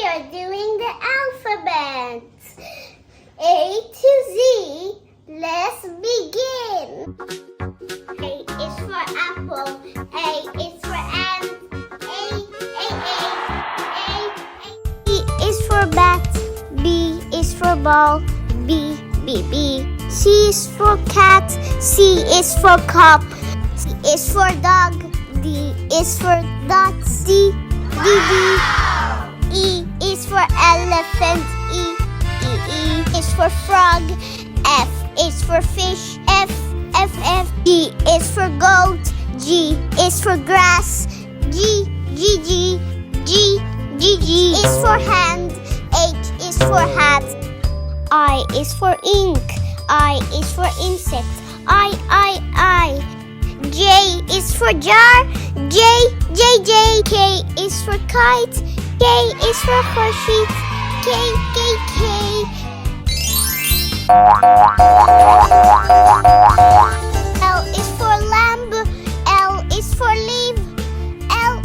are doing the alphabet. A to Z. Let's begin. A is for apple. A is for ant. A. B is for bat. B is for ball. B. C is for cat. C is for cup. C is for dog. D is for dots. D. E is for elephant. E is for frog. F is for fish. F. G is for goat. G is for grass. G is for hand. H is for hat. I is for ink. I is for insect. I. J is for jar. J. K is for kite. K is for Khorshid. K. L is for lamb. L is for leaf. L.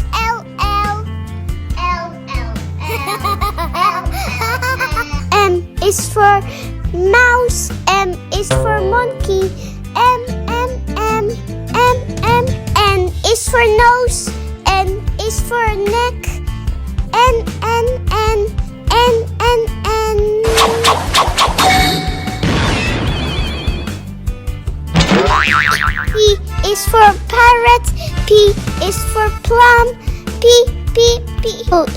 M is for mouse. M is for monkey. N is for nose. N is for neck. N. P is for parrot. P is for plum. P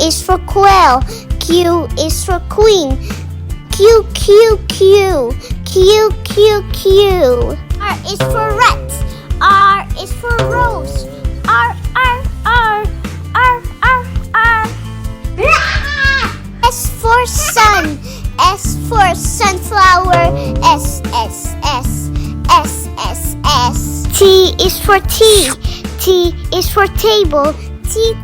is for quail. Q is for queen. Q. R is for rat. R is for rose. R. S for sun. S for sunflower. S. T is for tea. T is for table. T.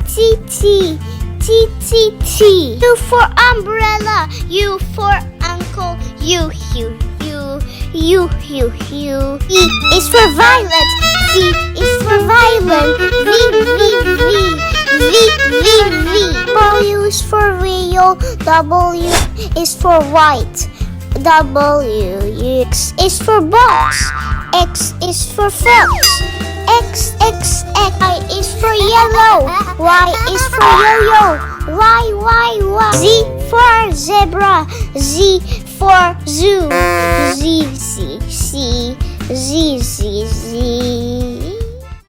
U for umbrella. U for uncle. U. V is for violet. V is for violin. V. W is for wheel. W is for white. X is for box. X is for fox. X. Y is for yellow. Y is for yo-yo. Y. Z for zebra. Z for zoo. Z.